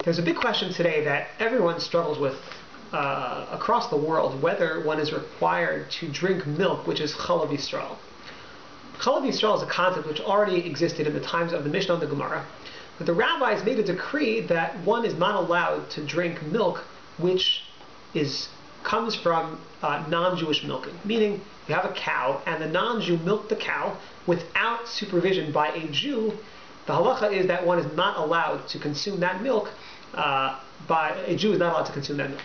There's a big question today that everyone struggles with across the world, whether one is required to drink milk, which is Chalov Yisrael. Chalov Yisrael is a concept which already existed in the times of the Mishnah and the Gemara, but the rabbis made a decree that one is not allowed to drink milk which comes from non-Jewish milking. Meaning, you have a cow, and the non-Jew milked the cow without supervision by a Jew. The halacha is that one is not allowed to consume that milk. A Jew is not allowed to consume that milk.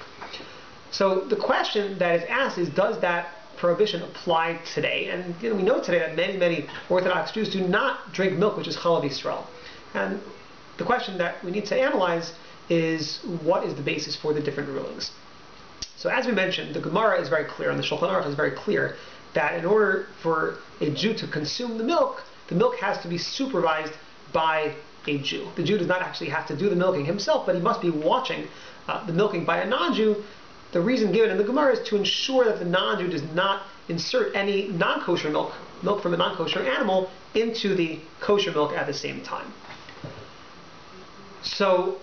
So the question that is asked is, does that prohibition apply today? And we know today that many Orthodox Jews do not drink milk which is Chalov Yisrael. And the question that we need to analyze is, what is the basis for the different rulings? So as we mentioned, the Gemara is very clear, and the Shulchan Aruch is very clear, that in order for a Jew to consume the milk has to be supervised by a Jew. The Jew does not actually have to do the milking himself, but he must be watching the milking by a non-Jew. The reason given in the Gemara is to ensure that the non-Jew does not insert any non-kosher milk from a non-kosher animal, into the kosher milk at the same time. So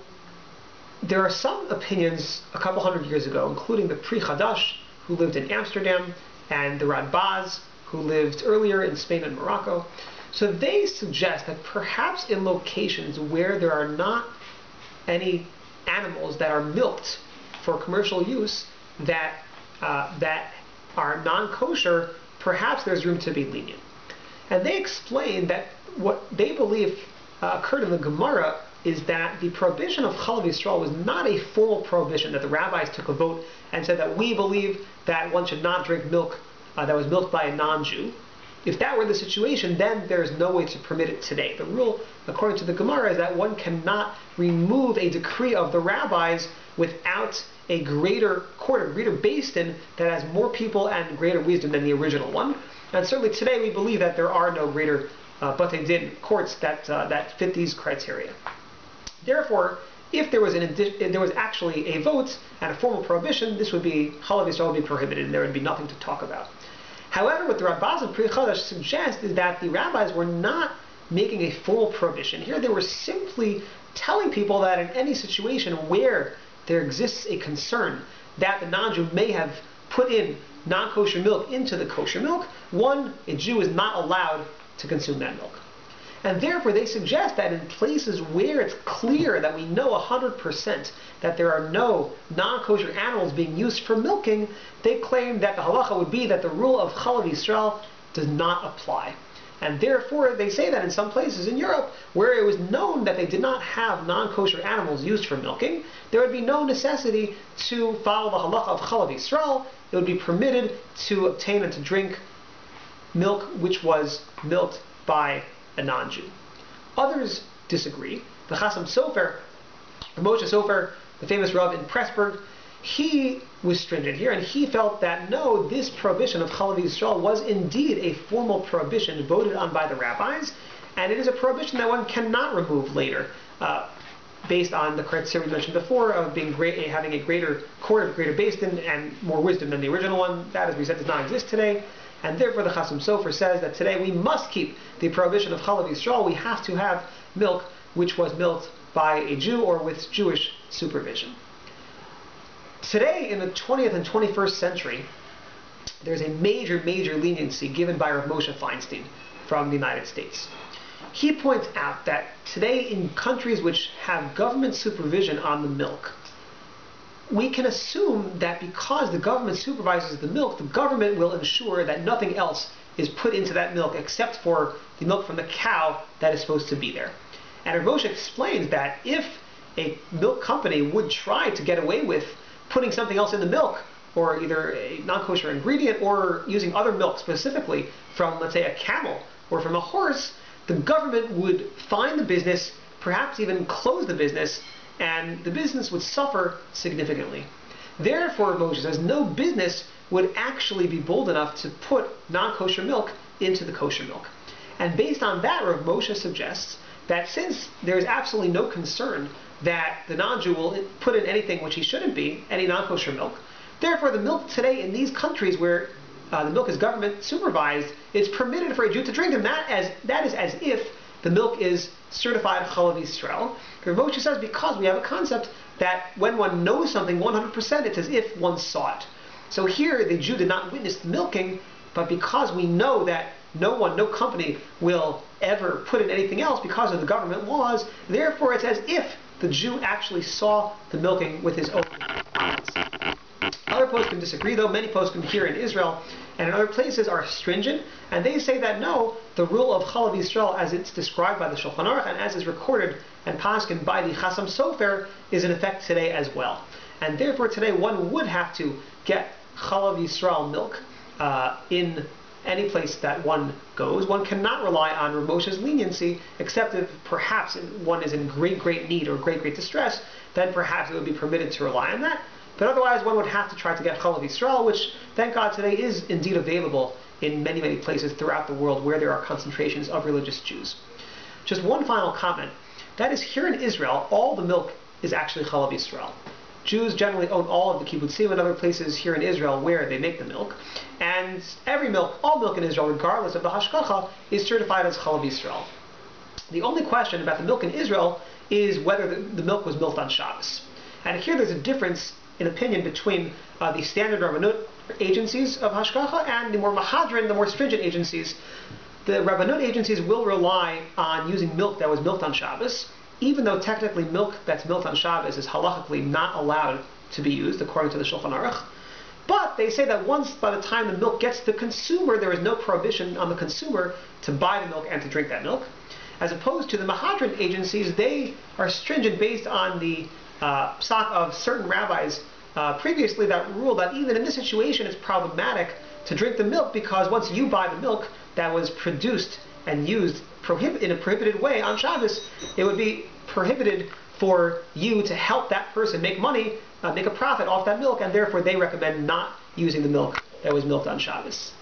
there are some opinions a couple hundred years ago, including the Pri Chadash, who lived in Amsterdam, and the Radbaz, who lived earlier in Spain and Morocco. So they suggest that perhaps in locations where there are not any animals that are milked for commercial use that are non-kosher, perhaps there's room to be lenient. And they explain that what they believe occurred in the Gemara is that the prohibition of Chalov Yisrael was not a formal prohibition, that the rabbis took a vote and said that we believe that one should not drink milk that was milked by a non-Jew. If that were the situation, then there's no way to permit it today. The rule, according to the Gemara, is that one cannot remove a decree of the rabbis without a greater court, a greater beis din that has more people and greater wisdom than the original one. And certainly today we believe that there are no greater batei din courts that fit these criteria. Therefore, if there was actually a vote and a formal prohibition, this would be, Chalov Yisrael would be prohibited, and there would be nothing to talk about. However, what the Radbaz and Pri Chadash suggest is that the rabbis were not making a formal prohibition. Here they were simply telling people that in any situation where there exists a concern that the non-Jew may have put in non-kosher milk into the kosher milk, a Jew is not allowed to consume that milk. And therefore they suggest that in places where it's clear that we know 100% that there are no non-kosher animals being used for milking, they claim that the halacha would be that the rule of Chalov Yisrael does not apply. And therefore they say that in some places in Europe where it was known that they did not have non-kosher animals used for milking, there would be no necessity to follow the halacha of Chalov Yisrael. It would be permitted to obtain and to drink milk which was milked by a non-Jew. Others disagree. The Chasam Sofer, Moshe Sofer, the famous Rav in Pressburg, he was stringent here, and he felt that no, this prohibition of Chalov Yisrael was indeed a formal prohibition voted on by the rabbis, and it is a prohibition that one cannot remove later, based on the criteria we mentioned before of having a greater court, a greater beis din, and more wisdom than the original one. That, as we said, does not exist today. And therefore the Chasam Sofer says that today we must keep the prohibition of Chalov Yisrael. We have to have milk which was milked by a Jew or with Jewish supervision. Today, in the 20th and 21st century, there's a major leniency given by Rav Moshe Feinstein from the United States. He points out that today in countries which have government supervision on the milk, we can assume that because the government supervises the milk, the government will ensure that nothing else is put into that milk except for the milk from the cow that is supposed to be there. And Rav Moshe explains that if a milk company would try to get away with putting something else in the milk, or either a non-kosher ingredient or using other milk specifically from, let's say, a camel or from a horse, the government would fine the business, perhaps even close the business, and the business would suffer significantly. Therefore, Moshe says, no business would actually be bold enough to put non-kosher milk into the kosher milk. And based on that, Rav Moshe suggests that since there is absolutely no concern that the non-Jew will put in anything which he shouldn't be, any non-kosher milk, therefore the milk today in these countries where the milk is government supervised, it's permitted for a Jew to drink, and that is as if the milk is certified Chalov Yisrael, Rav Moshe says because we have a concept that when one knows something 100%, it's as if one saw it. So here the Jew did not witness the milking, but because we know that no company will ever put in anything else because of the government laws, therefore it's as if the Jew actually saw the milking with his own eyes. Other poskim disagree, though. Many poskim here in Israel and in other places are stringent, and they say that no, the rule of Chalov Yisrael as it's described by the Shulchan Aruch and as is recorded and paskin by the Chasam Sofer is in effect today as well. And therefore today one would have to get Chalov Yisrael milk in any place that one goes. One cannot rely on Rav Moshe's leniency, except if perhaps one is in great need or great distress, then perhaps it would be permitted to rely on that. But otherwise one would have to try to get Chalov Yisrael, which thank God today is indeed available in many places throughout the world where there are concentrations of religious Jews. Just one final comment. That is, here in Israel, all the milk is actually Chalov Yisrael. Jews generally own all of the kibbutzim and other places here in Israel where they make the milk. And all milk in Israel, regardless of the hashgacha, is certified as Chalov Yisrael. The only question about the milk in Israel is whether the milk was milked on Shabbos. And here there's a difference in opinion between the standard Rabbanut agencies of hashgacha and the more mahadrin, the more stringent agencies. The Rabbanut agencies will rely on using milk that was milked on Shabbos, even though technically milk that's milked on Shabbos is halachically not allowed to be used according to the Shulchan Aruch. But they say that once by the time the milk gets to the consumer, there is no prohibition on the consumer to buy the milk and to drink that milk. As opposed to the Mahadran agencies, they are stringent based on the psak of certain rabbis previously that rule that even in this situation it's problematic to drink the milk because once you buy the milk that was produced and used in a prohibited way on Shabbos, it would be prohibited for you to help that person make money, make a profit off that milk, and therefore they recommend not using the milk that was milked on Shabbos.